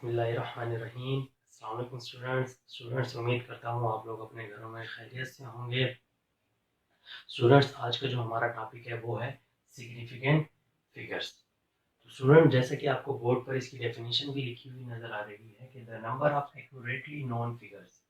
बिस्मिल्लाहिर्रहमानिर्रहीम। अस्सलाम वालेकुम स्टूडेंट्स, उम्मीद करता हूँ आप लोग अपने घरों में खैरियत से होंगे। स्टूडेंट्स, आज का जो हमारा टॉपिक है वो है सिग्निफिकेंट फिगर्स। तो स्टूडेंट, जैसे कि आपको बोर्ड पर इसकी डेफिनेशन भी लिखी हुई नज़र आ रही है कि the number of accurately known figures,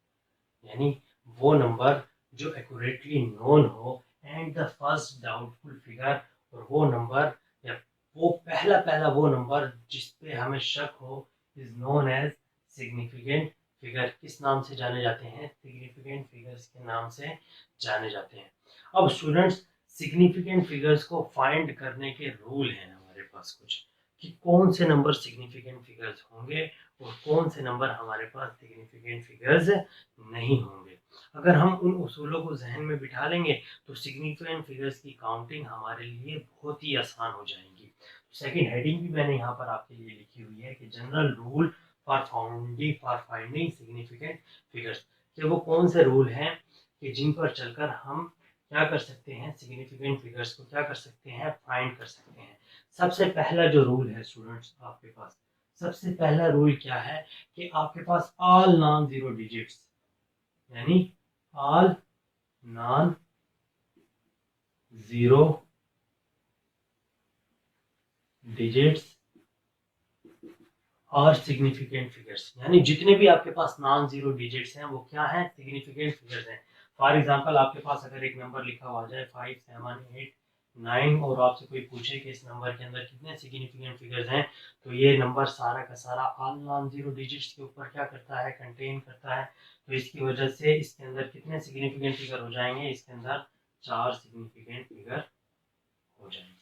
यानी वो नंबर जो एक्यूरेटली नोन हो, and the first doubtful figure, और वो नंबर या वो पहला वो नंबर जिस पे हमें शक हो, is known as significant figure. किस नाम से जाने जाते हैं? सिग्निफिकेंट फिगर्स के नाम से जाने जाते हैं। अब स्टूडेंट्स, सिग्निफिकेंट फिगर्स को फाइंड करने के रूल हैं हमारे पास कुछ, कि कौन से नंबर सिग्निफिकेंट फिगर्स होंगे और कौन से नंबर हमारे पास सिग्निफिकेंट फिगर्स नहीं होंगे। अगर हम उन उसूलों को जहन में बिठा लेंगे तो सिग्निफिकेंट फिगर्स की काउंटिंग हमारे लिए बहुत ही आसान हो जाएंगी। सेकंड हेडिंग भी मैंने यहाँ पर आपके लिए लिखी हुई है कि general rule for finding significant figures, कि वो कौन से रूल हैं कि जिन पर चलकर हम क्या कर सकते हैं, सिग्निफिकेंट फिगर्स को क्या कर सकते हैं, फाइंड कर सकते हैं। सबसे पहला जो रूल है स्टूडेंट्स आपके पास, सबसे पहला रूल क्या है कि आपके पास ऑल नॉन जीरो डिजिट्स, यानी ऑल नॉन जीरो डिजिट्स और सिग्निफिकेंट फिगर्स, यानी जितने भी आपके पास नॉन जीरो डिजिट्स हैं वो क्या हैं, सिग्निफिकेंट फिगर्स हैं। फॉर एग्जांपल, आपके पास अगर एक नंबर लिखा हुआ जाए 5, 7, 8, 9 और आपसे कोई पूछे कि इस नंबर के अंदर कितने सिग्निफिकेंट फिगर्स हैं, तो ये नंबर सारा का सारा ऑल नॉन जीरो डिजिट्स के ऊपर क्या करता है, कंटेन करता है। तो इसकी वजह से इसके अंदर कितने सिग्निफिकेंट फिगर हो जाएंगे, इसके अंदर 4 सिग्निफिकेंट फिगर हो जाएंगे।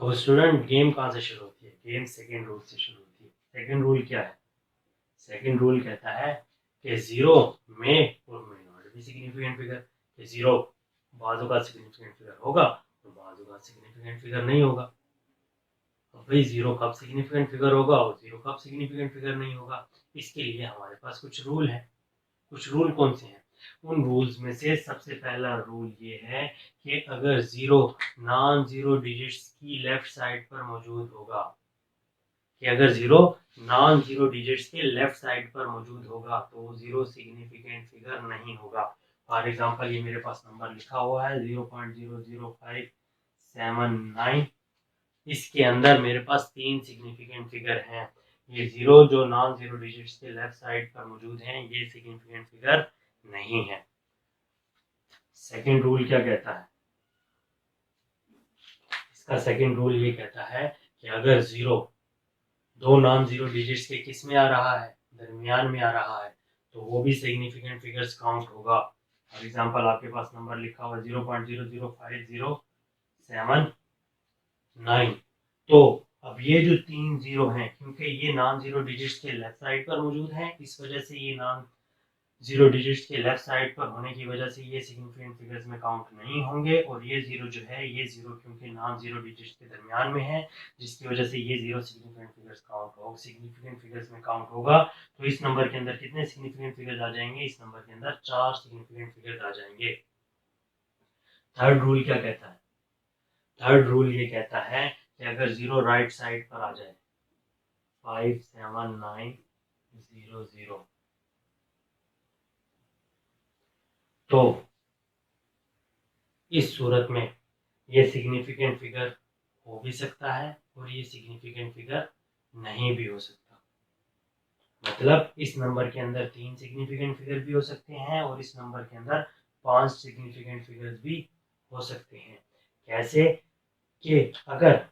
तो स्टूडेंट, गेम कहाँ से शुरू होती है? गेम सेकेंड रूल से शुरू होती है। सेकेंड रूल क्या है? सेकेंड रूल कहता है कि जीरो में और में नॉट भी सिग्निफिकेंट फिगर, कि जीरो बाजू का सिग्निफिकेंट फिगर होगा और बाजू का सिग्निफिकेंट फिगर नहीं होगा। अब भाई, जीरो कब सिग्निफिकेंट फिगर होगा और जीरो कब सिग्निफिकेंट फिगर नहीं होगा, इसके लिए हमारे पास कुछ रूल है। कुछ रूल कौन से हैं? उन रूल्स में से सबसे पहला रूल ये है कि अगर जीरो नॉन जीरो डिजिट्स की लेफ्ट साइड पर मौजूद होगा, कि अगर जीरो नॉन जीरो डिजिट्स के लेफ्ट साइड पर मौजूद होगा तो जीरो सिग्निफिकेंट फिगर नहीं होगा। फॉर एग्जांपल, ये मेरे पास नंबर लिखा हुआ है 0.0057 इसके अंदर मेरे पास 3 सिग्निफिकेंट फिगर हैं। ये जीरो जो नॉन जीरो डिजिट्स के लेफ्ट साइड पर मौजूद हैं, ये सिग्निफिकेंट फिगर नहीं है। सेकेंड रूल क्या कहता है? इसका सेकेंड रूल ये कहता है कि अगर जीरो दो नॉन जीरो डिजिट्स के किस में आ रहा है, दरमियान में आ रहा है, तो वो भी सिग्निफिकेंट फिगर्स काउंट होगा। फॉर एग्जांपल, आपके पास नंबर लिखा हुआ 0.00507 तो अब ये जो 3 जीरो हैं, क्योंकि ये नॉन जीरो डिजिट्स के लेफ्ट साइड पर मौजूद हैं, इस वजह से ये नॉन जीरो डिजिट्स के लेफ्ट साइड पर होने की वजह से ये सिग्निफिकेंट फिगर्स में काउंट नहीं होंगे। और ये जीरो जो है, ये जीरो क्योंकि नॉन जीरो डिजिट्स के दरमियान में है, जिसकी वजह से ये जीरो सिग्निफिकेंट फिगर्स में काउंट होगा। तो इस नंबर के अंदर कितने सिग्निफिकेंट फिगर्स आ जाएंगे? इस नंबर के अंदर 4 सिग्निफिकेंट फिगर्स आ जाएंगे। थर्ड रूल क्या कहता है? थर्ड रूल ये कहता है कि अगर जीरो राइट साइड पर आ जाए 57900, तो इस सूरत में ये सिग्निफिकेंट फिगर हो भी सकता है और ये सिग्निफिकेंट फिगर नहीं भी हो सकता। मतलब इस नंबर के अंदर 3 सिग्निफिकेंट फिगर भी हो सकते हैं और इस नंबर के अंदर 5 सिग्निफिकेंट फिगर्स भी हो सकते हैं। कैसे? कि अगर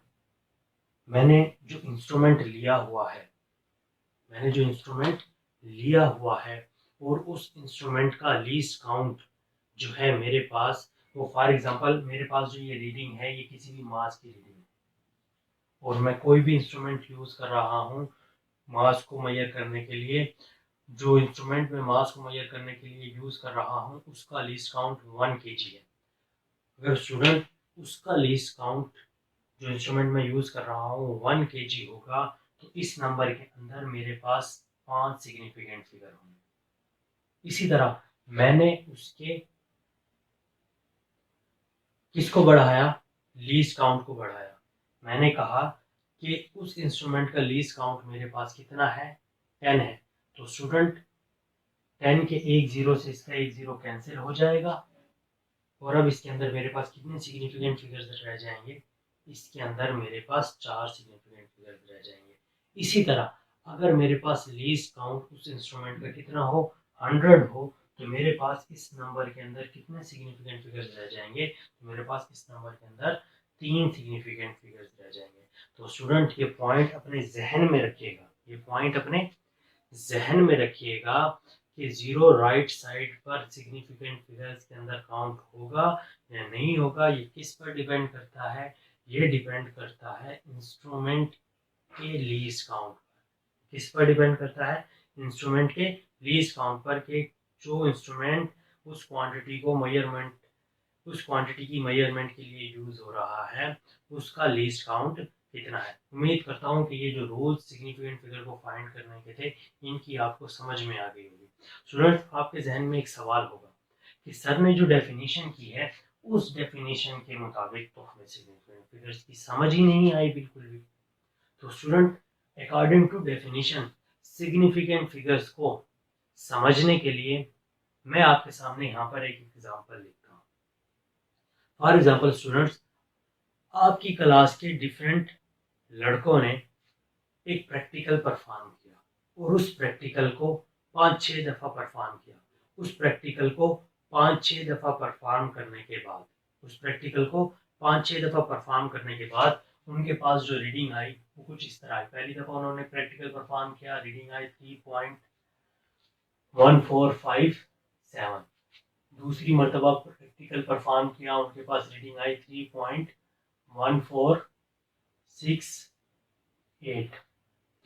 मैंने जो इंस्ट्रूमेंट लिया हुआ है, और उस इंस्ट्रूमेंट का लीस्ट काउंट जो है मेरे पास, वो फॉर एग्जांपल मेरे पास जो ये रीडिंग है, ये किसी भी मास की रीडिंग है और मैं कोई भी इंस्ट्रूमेंट यूज कर रहा हूँ मास को मेजर करने के लिए। जो इंस्ट्रूमेंट में मास को मेजर करने के लिए यूज कर रहा हूँ, उसका लीस्ट काउंट 1 kg है। अगर स्टूडेंट उसका लीस्ट काउंट जो इंस्ट्रूमेंट में यूज कर रहा हूँ 1 kg होगा, तो इस नंबर के अंदर मेरे पास 5 सिग्निफिकेंट फिगर होंगे। इसी तरह मैंने उसके किसको बढ़ाया? लीस्ट काउंट को बढ़ाया। मैंने कहा कि उस इंस्ट्रूमेंट का लीस्ट काउंट मेरे पास कितना है, 10 है। तो स्टूडेंट 10 के एक जीरो से इसका एक जीरो कैंसिल हो जाएगा और अब इसके अंदर मेरे पास कितने सिग्निफिकेंट फिगर्स रह जाएंगे, इसके अंदर मेरे पास 4 सिग्निफिकेंट फिगर्स रह जाएंगे। इसी तरह अगर मेरे पास लीस्ट काउंट उस इंस्ट्रूमेंट का कितना हो, 100 हो, तो मेरे पास इस नंबर के अंदर कितने सिग्निफिकेंट फिगर्स रह जाएंगे, तो मेरे पास इस नंबर के अंदर 3 सिग्निफिकेंट फिगर्स रह जाएंगे। तो स्टूडेंट ये पॉइंट अपने जहन में रखिएगा, ये पॉइंट अपने जहन में रखिएगा कि जीरो राइट साइड पर सिग्निफिकेंट फिगर्स के अंदर काउंट होगा या नहीं होगा, ये किस पर डिपेंड करता है, ये डिपेंड करता है इंस्ट्रूमेंट के लीस्ट काउंट पर। किस पर डिपेंड करता है, इंस्ट्रूमेंट के लीस्ट काउंट पर, कि जो इंस्ट्रूमेंट उस क्वांटिटी को मेजरमेंट, उस क्वांटिटी की मेजरमेंट के लिए यूज हो रहा है, उसका लीस्ट काउंट कितना है। उम्मीद करता हूँ कि ये जो रूल्स सिग्निफिकेंट फिगर को फाइंड करने के थे, इनकी आपको समझ में आ गई होगी। स्टूडेंट्स, आपके जहन में एक सवाल होगा कि सर ने जो डेफिनेशन की है, उस डेफिनेशन के मुताबिक तो हमें सिग्निफिकेंट फिगर्स की समझ ही नहीं आई बिल्कुल भी। तो student, according to definition, significant figures को समझने के लिए मैं आपके सामने यहाँ पर एक एग्जांपल लिखता हूँ। फॉर एग्जांपल स्टूडेंट्स, आपकी क्लास के डिफरेंट लड़कों ने एक प्रैक्टिकल परफॉर्म किया और उस प्रैक्टिकल को 5-6 दफ़ा परफॉर्म किया। उस प्रैक्टिकल को 5-6 दफ़ा परफॉर्म करने के बाद, उस प्रैक्टिकल को 5-6 दफ़ा परफॉर्म करने के बाद उनके पास जो रीडिंग आई वो कुछ इस तरह आई। पहली दफ़ा उन्होंने प्रैक्टिकल परफॉर्म किया, रीडिंग आई 3.1457। दूसरी मरतबा प्रैक्टिकल परफॉर्म किया, उनके पास रीडिंग आई 3.1468।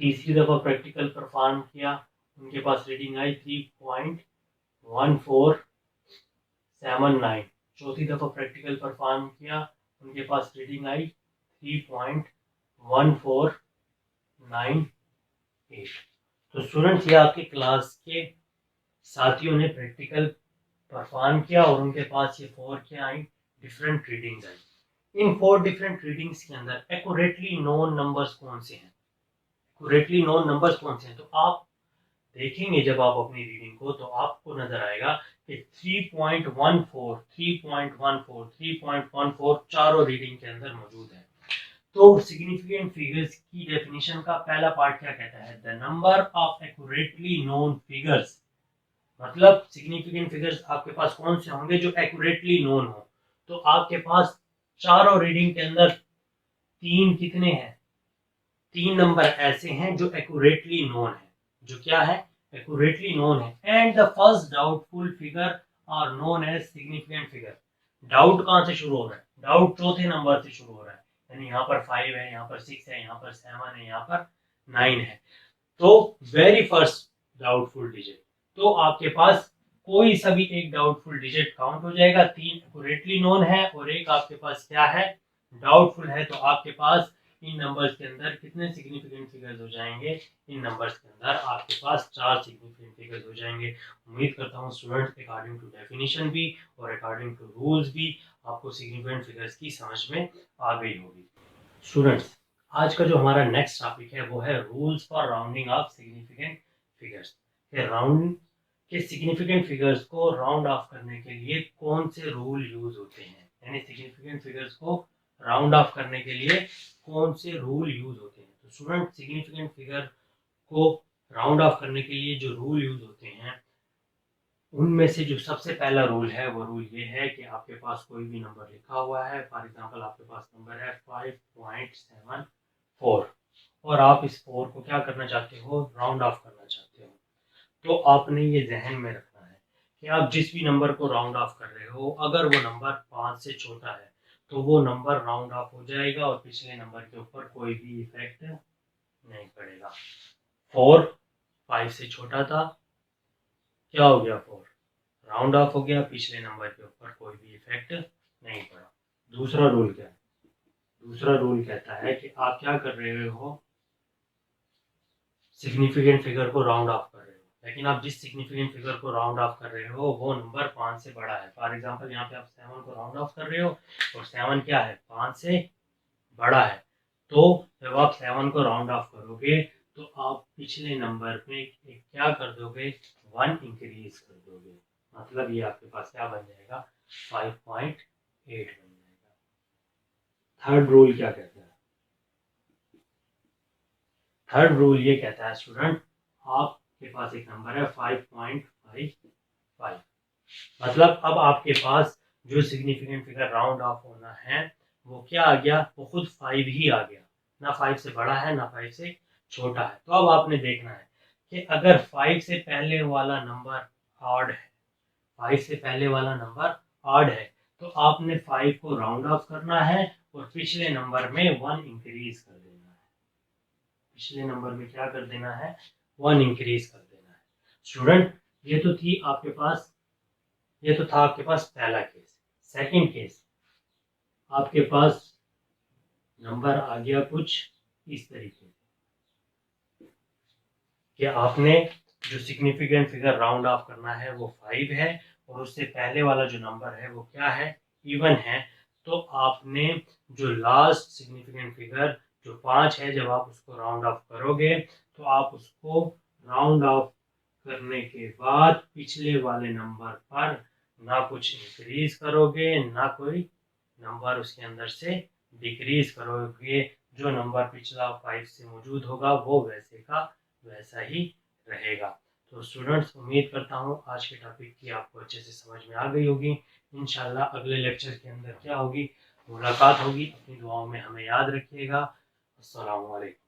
तीसरी दफ़ा प्रैक्टिकल परफॉर्म किया, उनके पास रीडिंग आई 3.1479। चौथी दफ़ा प्रैक्टिकल परफॉर्म किया, उनके पास रीडिंग आई 3.1498। तो स्टूडेंट्स, ये आपके क्लास के साथियों ने प्रैक्टिकल परफॉर्म किया और उनके पास ये 4 क्या आई, डिफरेंट रीडिंग्स आई। इन 4 डिफरेंट रीडिंग्स के अंदर एक्यूरेटली नोन नंबर्स कौन से हैं, एक्यूरेटली नोन नंबर्स कौन से हैं, तो आप देखेंगे जब आप अपनी रीडिंग को, तो आपको नजर आएगा कि 3.14, 3.14, 3.14 चारों रीडिंग के अंदर मौजूद है। तो सिग्निफिकेंट फिगर्स की डेफिनेशन का पहला पार्ट क्या कहता है, the number of accurately known figures. मतलब सिग्निफिकेंट फिगर्स आपके पास कौन से होंगे जो एक्यूरेटली नोन हो। तो आपके पास चारों रीडिंग के अंदर 3 कितने हैं, 3 नंबर ऐसे हैं जो एक्यूरेटली नोन है, जो क्या है, एक्यूरेटली नोन है। And the first doubtful figure are known as significant figure. Doubt कहां से शुरू हो रहा है, डाउट चौथे नंबर से शुरू हो रहा है, यानी यहाँ पर 5 है, यहाँ पर 6 है, यहाँ पर 7 है, यहाँ पर 9 है। तो वेरी फर्स्ट डाउटफुल डिजिट, तो आपके पास कोई सा भी एक डाउटफुल डिजिट काउंट हो जाएगा। 3 एक्यूरेटली नोन है और एक आपके पास क्या है, डाउटफुल है। तो आपके पास इन नंबर्स के अंदर कितने सिग्निफिकेंट फिगर्स हो जाएंगे, इन नंबर्स के अंदर आपके पास 4 सिग्निफिकेंट फिगर्स हो जाएंगे। उम्मीद करता हूँ स्टूडेंट्स, अकॉर्डिंग टू डेफिनेशन भी और अकॉर्डिंग टू रूल्स भी आपको सिग्निफिकेंट फिगर्स की समझ में आ गई होगी। स्टूडेंट्स, आज का जो हमारा नेक्स्ट टॉपिक है वो है rules for rounding off significant figures. Round के सिग्निफिकेंट फिगर्स को राउंड ऑफ करने के लिए कौन से रूल यूज होते हैं, यानी सिग्निफिकेंट फिगर्स को राउंड ऑफ करने के लिए कौन से रूल यूज होते हैं। तो स्टूडेंट, सिग्निफिकेंट फिगर को राउंड ऑफ करने के लिए जो रूल यूज होते हैं, उनमें से जो सबसे पहला रूल है वो रूल ये है कि आपके पास कोई भी नंबर लिखा हुआ है, फॉर एग्जांपल आपके पास नंबर है 5.74 और आप इस 4 को क्या करना चाहते हो, राउंड ऑफ करना चाहते हो। तो आपने ये जहन में रखना है कि आप जिस भी नंबर को राउंड ऑफ कर रहे हो, अगर वो नंबर 5 से छोटा है तो वो नंबर राउंड ऑफ हो जाएगा और पिछले नंबर के ऊपर कोई भी इफेक्ट नहीं पड़ेगा। 4 5 से छोटा था, क्या हो गया, 4 राउंड ऑफ हो गया, पिछले नंबर के ऊपर कोई भी इफेक्ट नहीं पड़ा। दूसरा रूल क्या है, दूसरा रूल कहता है कि आप क्या कर रहे हो, सिग्निफिकेंट फिगर को राउंड ऑफ कर रहे हो, लेकिन आप जिस सिग्निफिकेंट फिगर को राउंड ऑफ कर रहे हो वो नंबर 5 से बड़ा है। फॉर एग्जांपल यहाँ पे आप 7 को राउंड ऑफ कर रहे हो और 7 क्या है, 5 से बड़ा है। तो जब आप 7 को राउंड ऑफ करोगे तो आप पिछले नंबर में क्या कर दोगे, 1 इंक्रीज कर दोगे। मतलब ये आपके पास क्या बन जाएगा, 5.8 बन जाएगा। थर्ड रूल क्या कहता है, थर्ड रूल ये कहता है स्टूडेंट, आपके पास एक नंबर है 5.55, मतलब अब आपके पास जो सिग्निफिकेंट फिगर राउंड ऑफ होना है वो क्या आ गया, वो खुद 5 ही आ गया, ना 5 से बड़ा है ना 5 से छोटा है। तो अब आपने देखना है कि अगर 5 से पहले वाला नंबर ऑड है, 5 से पहले वाला नंबर ऑड है, तो आपने 5 को राउंड ऑफ करना है और पिछले नंबर में 1 इंक्रीज कर देना है। पिछले नंबर में क्या कर देना है, 1 इंक्रीज कर देना है। स्टूडेंट ये तो थी आपके पास, ये तो था आपके पास पहला केस। सेकंड केस, आपके पास नंबर आ गया कुछ इस तरीके से कि आपने जो सिग्निफिकेंट फिगर राउंड ऑफ करना है वो 5 है और उससे पहले वाला जो नंबर है वो क्या है, इवन है। तो आपने जो लास्ट सिग्निफिकेंट फिगर जो 5 है, जब आप उसको राउंड ऑफ करोगे तो आप उसको राउंड ऑफ करने के बाद पिछले वाले नंबर पर ना कुछ इंक्रीज करोगे ना कोई नंबर उसके अंदर से डिक्रीज करोगे। जो नंबर पिछला 5 से मौजूद होगा वो वैसे का वैसा ही रहेगा। तो स्टूडेंट्स उम्मीद करता हूँ आज के टॉपिक की आपको अच्छे से समझ में आ गई होगी। इंशाल्लाह अगले लेक्चर के अंदर क्या होगी, मुलाकात होगी। अपनी दुआओं में हमें याद रखिएगा। अस्सलाम वालेकुम।